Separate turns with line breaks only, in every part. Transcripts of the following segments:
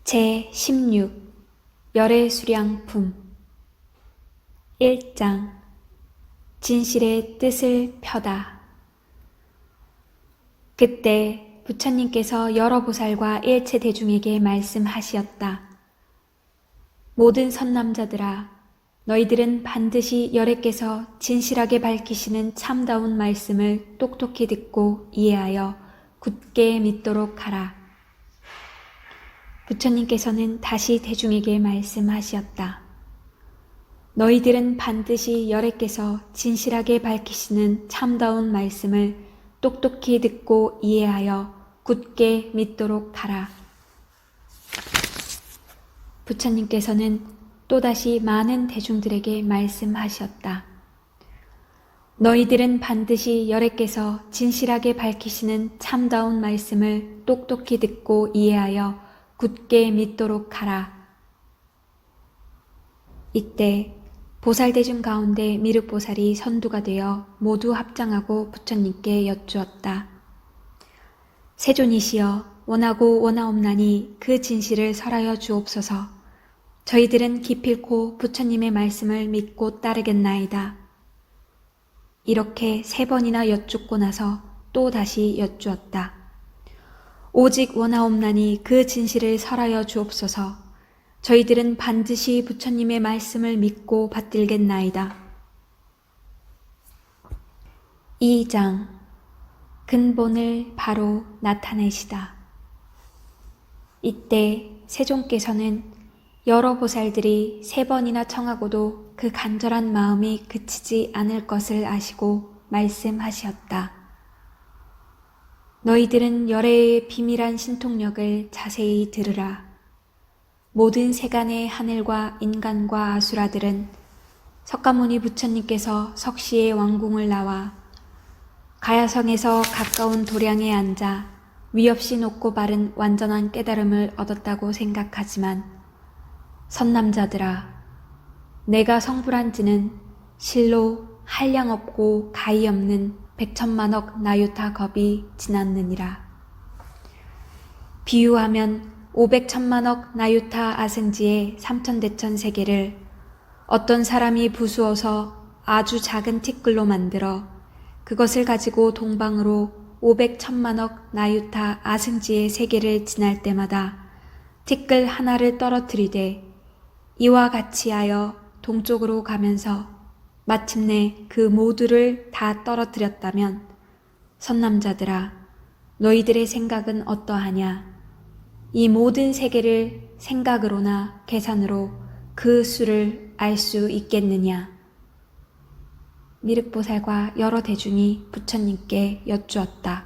제16 열애수량품 1장 진실의 뜻을 펴다. 그때 부처님께서 여러 보살과 일체 대중에게 말씀하시었다. 모든 선남자들아, 너희들은 반드시 열애께서 진실하게 밝히시는 참다운 말씀을 똑똑히 듣고 이해하여 굳게 믿도록 하라. 부처님께서는 다시 대중에게 말씀하시었다. 너희들은 반드시 열애께서 진실하게 밝히시는 참다운 말씀을 똑똑히 듣고 이해하여 굳게 믿도록 하라. 부처님께서는 또다시 많은 대중들에게 말씀하셨다. 너희들은 반드시 열애께서 진실하게 밝히시는 참다운 말씀을 똑똑히 듣고 이해하여 굳게 믿도록 하라. 이때 보살대중 가운데 미륵보살이 선두가 되어 모두 합장하고 부처님께 여쭈었다. 세존이시여, 원하고 원하옵나니 그 진실을 설하여 주옵소서. 저희들은 기필코 부처님의 말씀을 믿고 따르겠나이다. 이렇게 3번이나 여쭙고 나서 또 다시 여쭈었다. 오직 원하옵나니 그 진실을 설하여 주옵소서. 저희들은 반드시 부처님의 말씀을 믿고 받들겠나이다. 2장 근본을 바로 나타내시다. 이때 세존께서는 여러 보살들이 3번이나 청하고도 그 간절한 마음이 그치지 않을 것을 아시고 말씀하시었다. 너희들은 열애의 비밀한 신통력을 자세히 들으라. 모든 세간의 하늘과 인간과 아수라들은 석가모니 부처님께서 석시의 왕궁을 나와 가야성에서 가까운 도량에 앉아 위 없이 높고 바른 완전한 깨달음을 얻었다고 생각하지만, 선남자들아, 내가 성불한 지는 실로 한량 없고 가히 없는 100천만억 나유타 겁이 지났느니라. 비유하면 500천만억 나유타 아승지의 3천대천 세계를 어떤 사람이 부수어서 아주 작은 티끌로 만들어 그것을 가지고 동방으로 500천만억 나유타 아승지의 세계를 지날 때마다 티끌 하나를 떨어뜨리되 이와 같이 하여 동쪽으로 가면서 마침내 그 모두를 다 떨어뜨렸다면, 선남자들아, 너희들의 생각은 어떠하냐? 이 모든 세계를 생각으로나 계산으로 그 수를 알 수 있겠느냐? 미륵보살과 여러 대중이 부처님께 여쭈었다.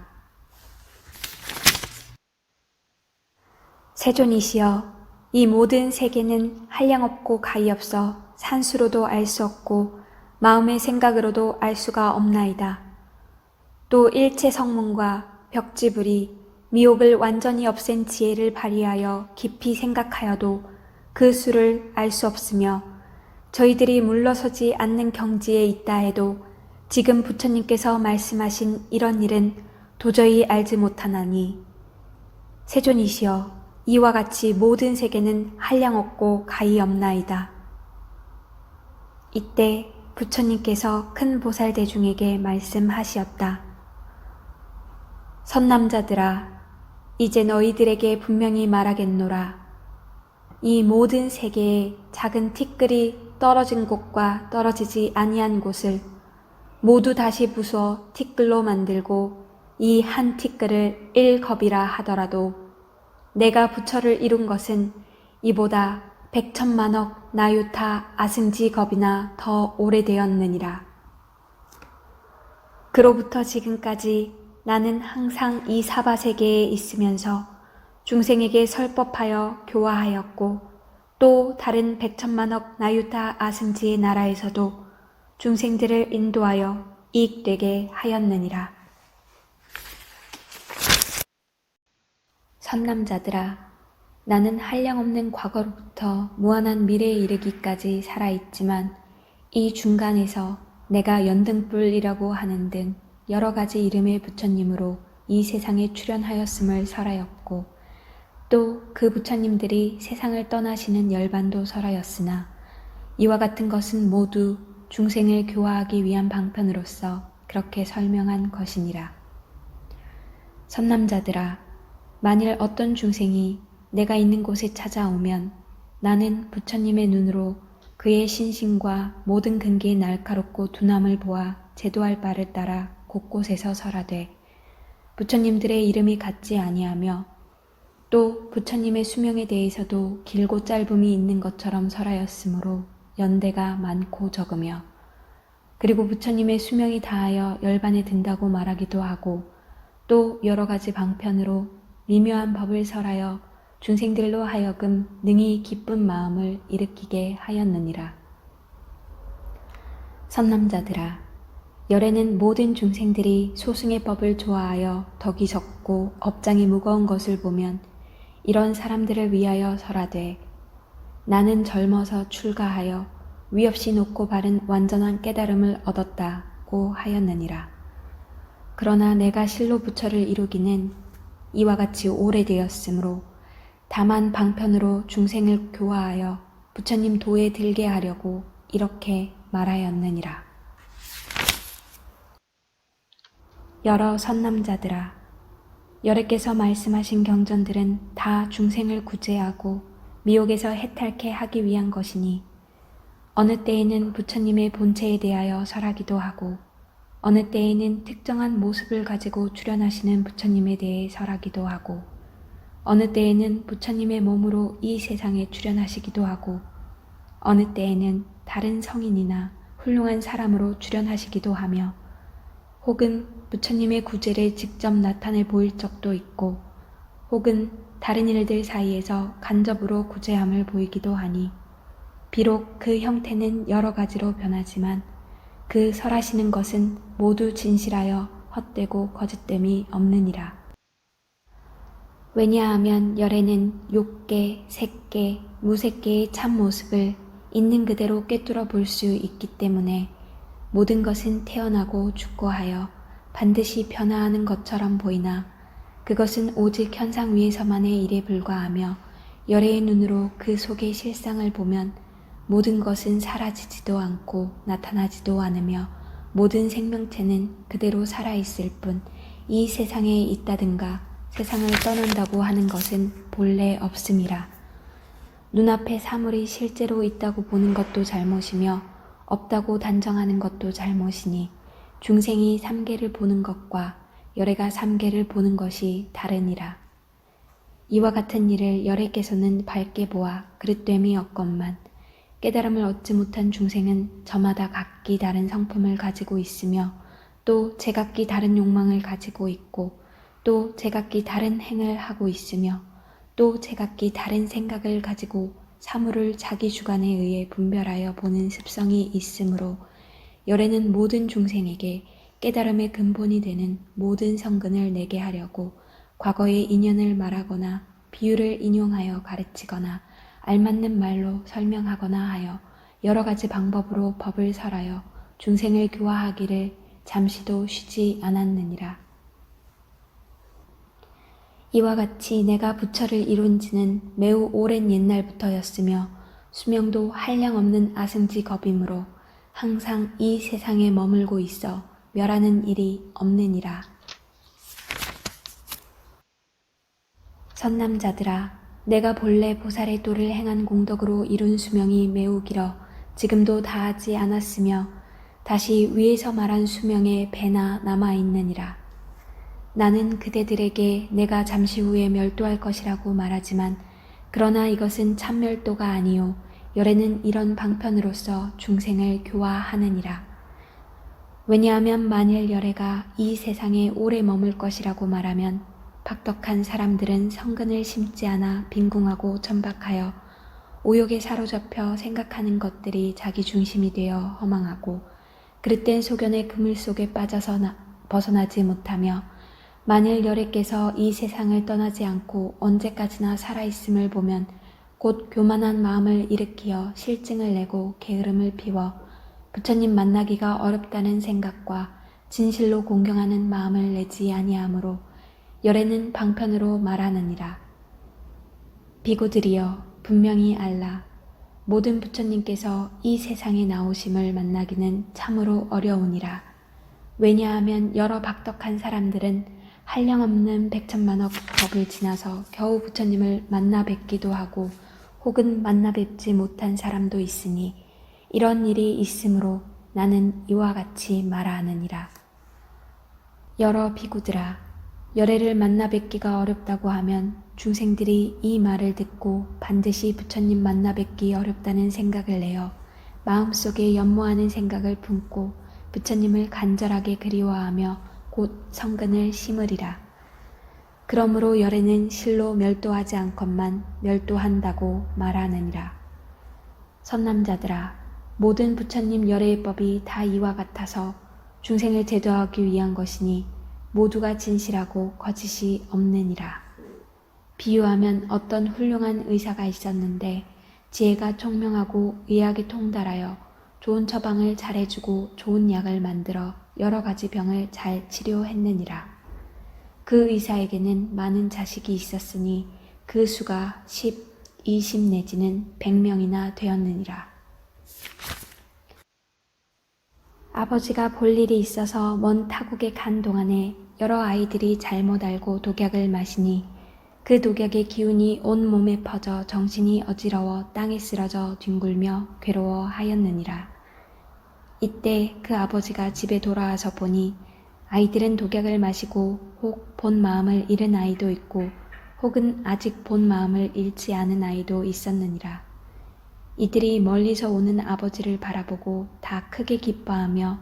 세존이시여, 이 모든 세계는 한량없고 가히 없어 산수로도 알 수 없고 마음의 생각으로도 알 수가 없나이다. 또 일체 성문과 벽지불이 미혹을 완전히 없앤 지혜를 발휘하여 깊이 생각하여도 그 수를 알 수 없으며, 저희들이 물러서지 않는 경지에 있다 해도 지금 부처님께서 말씀하신 이런 일은 도저히 알지 못하나니, 세존이시여, 이와 같이 모든 세계는 한량없고 가히 없나이다. 이때 부처님께서 큰 보살 대중에게 말씀하시었다. 선남자들아, 이제 너희들에게 분명히 말하겠노라. 이 모든 세계에 작은 티끌이 떨어진 곳과 떨어지지 아니한 곳을 모두 다시 부수어 티끌로 만들고 이 한 티끌을 1겁이라 하더라도 내가 부처를 이룬 것은 이보다 100천만억 나유타 아승지 겁이나 더 오래되었느니라. 그로부터 지금까지 나는 항상 이 사바세계에 있으면서 중생에게 설법하여 교화하였고, 또 다른 100천만억 나유타 아승지의 나라에서도 중생들을 인도하여 이익되게 하였느니라. 선남자들아, 나는 한량없는 과거로부터 무한한 미래에 이르기까지 살아있지만, 이 중간에서 내가 연등불이라고 하는 등 여러 가지 이름의 부처님으로 이 세상에 출현하였음을 설하였고, 또 그 부처님들이 세상을 떠나시는 열반도 설하였으나 이와 같은 것은 모두 중생을 교화하기 위한 방편으로서 그렇게 설명한 것이니라. 선남자들아, 만일 어떤 중생이 내가 있는 곳에 찾아오면 나는 부처님의 눈으로 그의 신신과 모든 근기의 날카롭고 둔함을 보아 제도할 바를 따라 곳곳에서 설하되 부처님들의 이름이 같지 아니하며 또 부처님의 수명에 대해서도 길고 짧음이 있는 것처럼 설하였으므로 연대가 많고 적으며 그리고 부처님의 수명이 다하여 열반에 든다고 말하기도 하고 또 여러 가지 방편으로 미묘한 법을 설하여 중생들로 하여금 능히 기쁜 마음을 일으키게 하였느니라. 선남자들아, 열에는 모든 중생들이 소승의 법을 좋아하여 덕이 적고 업장이 무거운 것을 보면 이런 사람들을 위하여 설하되 나는 젊어서 출가하여 위 없이 놓고 바른 완전한 깨달음을 얻었다고 하였느니라. 그러나 내가 실로 부처를 이루기는 이와 같이 오래되었으므로 다만 방편으로 중생을 교화하여 부처님 도에 들게 하려고 이렇게 말하였느니라. 여러 선남자들아, 여래께서 말씀하신 경전들은 다 중생을 구제하고 미혹에서 해탈케 하기 위한 것이니 어느 때에는 부처님의 본체에 대하여 설하기도 하고 어느 때에는 특정한 모습을 가지고 출현하시는 부처님에 대해 설하기도 하고 어느 때에는 부처님의 몸으로 이 세상에 출현하시기도 하고 어느 때에는 다른 성인이나 훌륭한 사람으로 출현하시기도 하며 혹은 부처님의 구제를 직접 나타내 보일 적도 있고 혹은 다른 일들 사이에서 간접으로 구제함을 보이기도 하니 비록 그 형태는 여러 가지로 변하지만 그 설하시는 것은 모두 진실하여 헛되고 거짓됨이 없느니라. 왜냐하면 열에는 욕계, 색계, 무색계의 참모습을 있는 그대로 꿰뚫어 볼 수 있기 때문에 모든 것은 태어나고 죽고 하여 반드시 변화하는 것처럼 보이나 그것은 오직 현상 위에서만의 일에 불과하며 열애의 눈으로 그 속의 실상을 보면 모든 것은 사라지지도 않고 나타나지도 않으며 모든 생명체는 그대로 살아있을 뿐 이 세상에 있다든가 세상을 떠난다고 하는 것은 본래 없음이라. 눈앞에 사물이 실제로 있다고 보는 것도 잘못이며 없다고 단정하는 것도 잘못이니 중생이 삼계를 보는 것과 열애가 삼계를 보는 것이 다르니라. 이와 같은 일을 열애께서는 밝게 보아 그릇됨이 없건만 깨달음을 얻지 못한 중생은 저마다 각기 다른 성품을 가지고 있으며 또 제각기 다른 욕망을 가지고 있고 또 제각기 다른 행을 하고 있으며 또 제각기 다른 생각을 가지고 사물을 자기 주관에 의해 분별하여 보는 습성이 있으므로 열애는 모든 중생에게 깨달음의 근본이 되는 모든 성근을 내게 하려고 과거의 인연을 말하거나 비유를 인용하여 가르치거나 알맞는 말로 설명하거나 하여 여러 가지 방법으로 법을 설하여 중생을 교화하기를 잠시도 쉬지 않았느니라. 이와 같이 내가 부처를 이룬 지는 매우 오랜 옛날부터였으며 수명도 한량없는 아승지 겁이므로 항상 이 세상에 머물고 있어 멸하는 일이 없느니라. 선남자들아, 내가 본래 보살의 도를 행한 공덕으로 이룬 수명이 매우 길어 지금도 다하지 않았으며 다시 위에서 말한 수명의 배나 남아있느니라. 나는 그대들에게 내가 잠시 후에 멸도할 것이라고 말하지만 그러나 이것은 참멸도가 아니요 열애는 이런 방편으로서 중생을 교화하느니라. 왜냐하면 만일 열애가 이 세상에 오래 머물 것이라고 말하면 박덕한 사람들은 성근을 심지 않아 빈궁하고 천박하여 오욕에 사로잡혀 생각하는 것들이 자기 중심이 되어 허망하고 그릇된 소견의 그물 속에 빠져서 벗어나지 못하며 만일 열애께서 이 세상을 떠나지 않고 언제까지나 살아있음을 보면 곧 교만한 마음을 일으키어 실증을 내고 게으름을 피워 부처님 만나기가 어렵다는 생각과 진실로 공경하는 마음을 내지 아니하므로 열애는 방편으로 말하느니라. 비구들이여 분명히 알라. 모든 부처님께서 이 세상에 나오심을 만나기는 참으로 어려우니라. 왜냐하면 여러 박덕한 사람들은 한량없는 백천만억 법을 지나서 겨우 부처님을 만나 뵙기도 하고 혹은 만나 뵙지 못한 사람도 있으니 이런 일이 있으므로 나는 이와 같이 말하느니라. 여러 비구들아, 열애를 만나 뵙기가 어렵다고 하면 중생들이 이 말을 듣고 반드시 부처님 만나 뵙기 어렵다는 생각을 내어 마음속에 연모하는 생각을 품고 부처님을 간절하게 그리워하며 곧 성근을 심으리라. 그러므로 열애는 실로 멸도하지 않건만 멸도한다고 말하느니라. 선남자들아, 모든 부처님 열애의 법이 다 이와 같아서 중생을 제도하기 위한 것이니 모두가 진실하고 거짓이 없느니라. 비유하면 어떤 훌륭한 의사가 있었는데 지혜가 총명하고 의학에 통달하여 좋은 처방을 잘해주고 좋은 약을 만들어 여러 가지 병을 잘 치료했느니라. 그 의사에게는 많은 자식이 있었으니 그 수가 10, 20 내지는 100명이나 되었느니라. 아버지가 볼 일이 있어서 먼 타국에 간 동안에 여러 아이들이 잘못 알고 독약을 마시니 그 독약의 기운이 온 몸에 퍼져 정신이 어지러워 땅에 쓰러져 뒹굴며 괴로워하였느니라. 이때 그 아버지가 집에 돌아와서 보니 아이들은 독약을 마시고 혹 본 마음을 잃은 아이도 있고 혹은 아직 본 마음을 잃지 않은 아이도 있었느니라. 이들이 멀리서 오는 아버지를 바라보고 다 크게 기뻐하며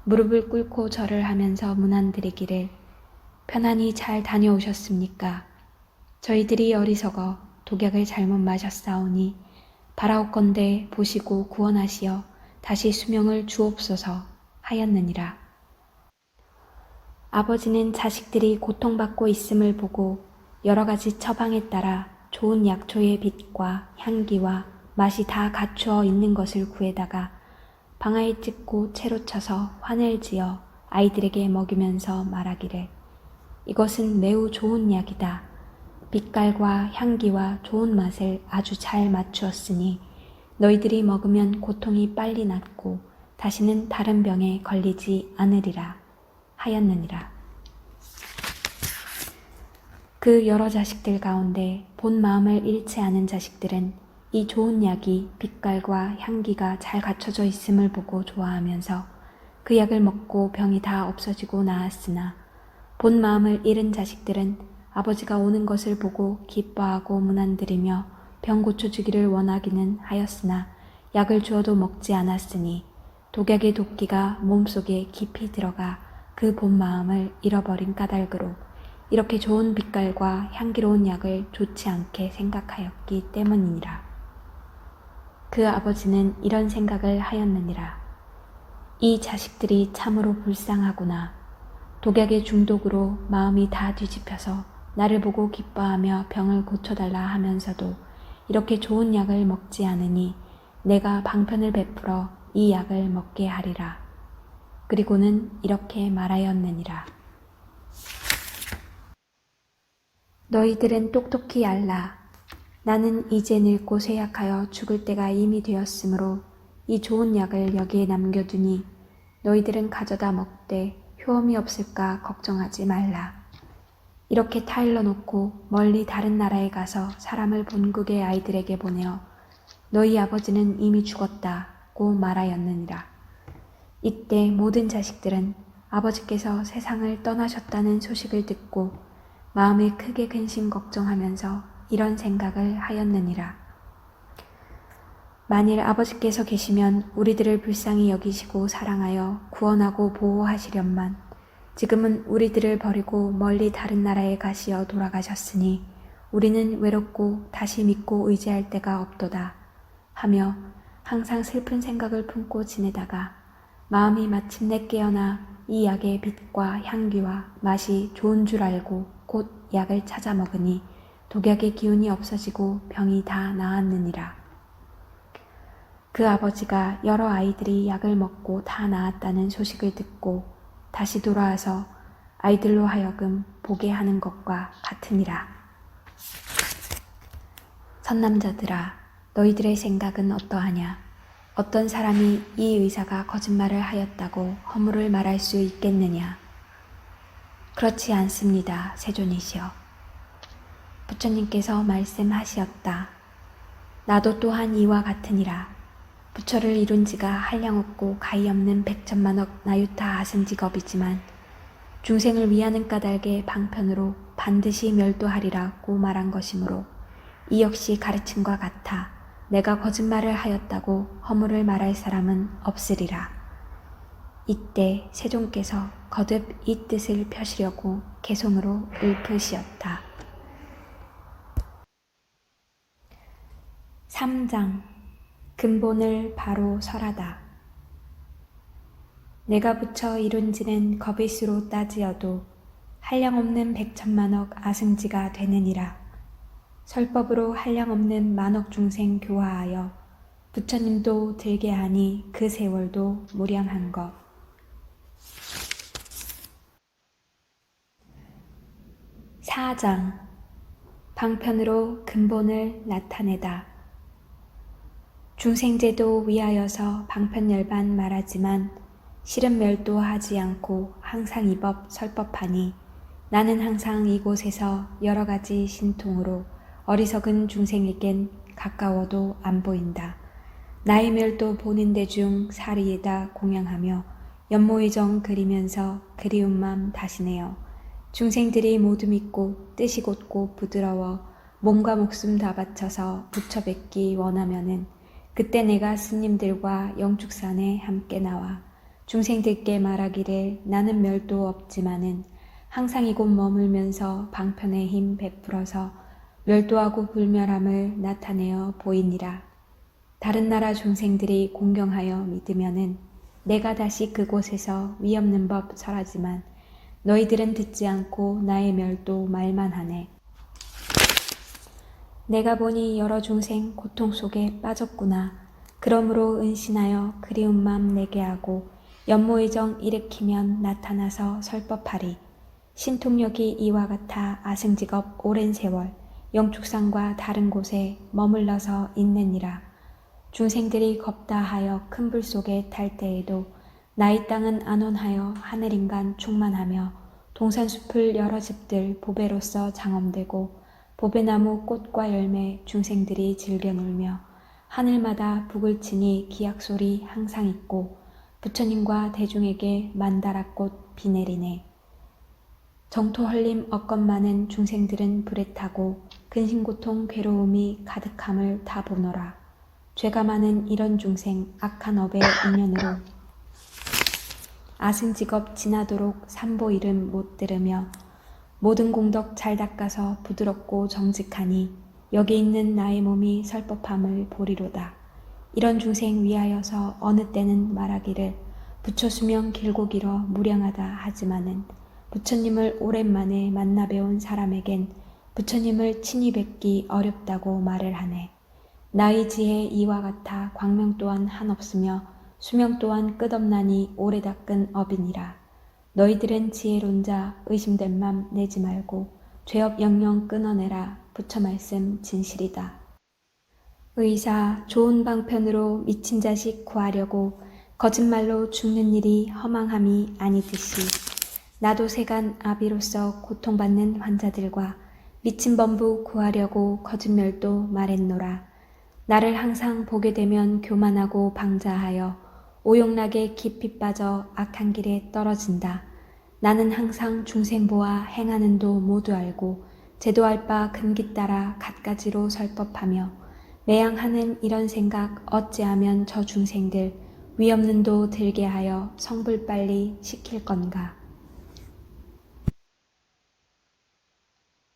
무릎을 꿇고 절을 하면서 문안드리기를 편안히 잘 다녀오셨습니까? 저희들이 어리석어 독약을 잘못 마셨사오니 바라옵건대 보시고 구원하시어 다시 수명을 주옵소서 하였느니라. 아버지는 자식들이 고통받고 있음을 보고 여러 가지 처방에 따라 좋은 약초의 빛과 향기와 맛이 다 갖추어 있는 것을 구해다가 방아에 찍고 채로 쳐서 환을 지어 아이들에게 먹이면서 말하기를 이것은 매우 좋은 약이다. 빛깔과 향기와 좋은 맛을 아주 잘 맞추었으니 너희들이 먹으면 고통이 빨리 낫고 다시는 다른 병에 걸리지 않으리라 하였느니라. 그 여러 자식들 가운데 본 마음을 잃지 않은 자식들은 이 좋은 약이 빛깔과 향기가 잘 갖춰져 있음을 보고 좋아하면서 그 약을 먹고 병이 다 없어지고 나았으나 본 마음을 잃은 자식들은 아버지가 오는 것을 보고 기뻐하고 문안드리며 병 고쳐주기를 원하기는 하였으나 약을 주어도 먹지 않았으니 독약의 도끼가 몸속에 깊이 들어가 그 본 마음을 잃어버린 까닭으로 이렇게 좋은 빛깔과 향기로운 약을 좋지 않게 생각하였기 때문이니라. 그 아버지는 이런 생각을 하였느니라. 이 자식들이 참으로 불쌍하구나. 독약의 중독으로 마음이 다 뒤집혀서 나를 보고 기뻐하며 병을 고쳐달라 하면서도 이렇게 좋은 약을 먹지 않으니 내가 방편을 베풀어 이 약을 먹게 하리라. 그리고는 이렇게 말하였느니라. 너희들은 똑똑히 알라. 나는 이제 늙고 쇠약하여 죽을 때가 이미 되었으므로 이 좋은 약을 여기에 남겨두니 너희들은 가져다 먹되 효험이 없을까 걱정하지 말라. 이렇게 타일러 놓고 멀리 다른 나라에 가서 사람을 본국의 아이들에게 보내어 너희 아버지는 이미 죽었다고 말하였느니라. 이때 모든 자식들은 아버지께서 세상을 떠나셨다는 소식을 듣고 마음에 크게 근심 걱정하면서 이런 생각을 하였느니라. 만일 아버지께서 계시면 우리들을 불쌍히 여기시고 사랑하여 구원하고 보호하시련만 지금은 우리들을 버리고 멀리 다른 나라에 가시어 돌아가셨으니 우리는 외롭고 다시 믿고 의지할 데가 없도다 하며 항상 슬픈 생각을 품고 지내다가 마음이 마침내 깨어나 이 약의 빛과 향기와 맛이 좋은 줄 알고 곧 약을 찾아 먹으니 독약의 기운이 없어지고 병이 다 나았느니라. 그 아버지가 여러 아이들이 약을 먹고 다 나았다는 소식을 듣고 다시 돌아와서 아이들로 하여금 보게 하는 것과 같으니라. 선남자들아, 너희들의 생각은 어떠하냐? 어떤 사람이 이 의사가 거짓말을 하였다고 허물을 말할 수 있겠느냐? 그렇지 않습니다, 세존이시여. 부처님께서 말씀하시었다. 나도 또한 이와 같으니라. 부처를 이룬 지가 한량없고 가히 없는 백천만억 나유타 아승직업이지만 중생을 위하는 까닭의 방편으로 반드시 멸도하리라고 말한 것이므로 이 역시 가르침과 같아 내가 거짓말을 하였다고 허물을 말할 사람은 없으리라. 이때 세존께서 거듭 이 뜻을 펴시려고 개송으로 읊으시었다. 3장 근본을 바로 설하다. 내가 부처 이룬지는 거빗으로 따지어도 한량없는 백천만억 아승지가 되느니라. 설법으로 한량없는 만억 중생 교화하여 부처님도 들게 하니 그 세월도 무량한 것. 4장 방편으로 근본을 나타내다. 중생제도 위하여서 방편열반 말하지만 실은 멸도하지 않고 항상 이 법 설법하니 나는 항상 이곳에서 여러 가지 신통으로 어리석은 중생에겐 가까워도 안 보인다. 나의 멸도 보는 대중 사리에다 공양하며 연모의정 그리면서 그리운 맘 다시네요. 중생들이 모두 믿고 뜻이 곧고 부드러워 몸과 목숨 다 바쳐서 부처 뵙기 원하면은 그때 내가 스님들과 영축산에 함께 나와 중생들께 말하기를 나는 멸도 없지만은 항상 이곳 머물면서 방편의 힘 베풀어서 멸도하고 불멸함을 나타내어 보이니라. 다른 나라 중생들이 공경하여 믿으면은 내가 다시 그곳에서 위없는 법 설하지만 너희들은 듣지 않고 나의 멸도 말만 하네. 내가 보니 여러 중생 고통 속에 빠졌구나. 그러므로 은신하여 그리운 맘 내게 하고 연모의정 일으키면 나타나서 설법하리. 신통력이 이와 같아 아승직업 오랜 세월 영축산과 다른 곳에 머물러서 있느니라. 중생들이 겁다 하여 큰 불 속에 탈 때에도 나의 땅은 안온하여 하늘인간 충만하며 동산숲을 여러 집들 보배로서 장엄되고 보배나무 꽃과 열매 중생들이 즐겨 놀며 하늘마다 북을 치니 기약소리 항상 있고 부처님과 대중에게 만다라꽃 비 내리네. 정토 헐림 억겁 많은 중생들은 불에 타고 근심고통 괴로움이 가득함을 다 보노라. 죄가 많은 이런 중생 악한 업의 인연으로 아승직업 지나도록 삼보 이름 못 들으며 모든 공덕 잘 닦아서 부드럽고 정직하니 여기 있는 나의 몸이 설법함을 보리로다. 이런 중생 위하여서 어느 때는 말하기를 부처 수명 길고 길어 무량하다 하지만은 부처님을 오랜만에 만나 배운 사람에겐 부처님을 친히 뵙기 어렵다고 말을 하네. 나의 지혜 이와 같아 광명 또한 한없으며 수명 또한 끝없나니 오래 닦은 업이니라. 너희들은 지혜론자 의심된 맘 내지 말고 죄업 영영 끊어내라. 부처 말씀 진실이다. 의사 좋은 방편으로 미친 자식 구하려고 거짓말로 죽는 일이 허망함이 아니듯이 나도 세간 아비로서 고통받는 환자들과 미친 범부 구하려고 거짓말도 말했노라. 나를 항상 보게 되면 교만하고 방자하여 오용락에 깊이 빠져 악한 길에 떨어진다. 나는 항상 중생 보아 행하는 도 모두 알고 제도할 바 근기 따라 갖가지로 설법하며 매양하는 이런 생각 어찌하면 저 중생들 위없는 도 들게 하여 성불 빨리 시킬 건가.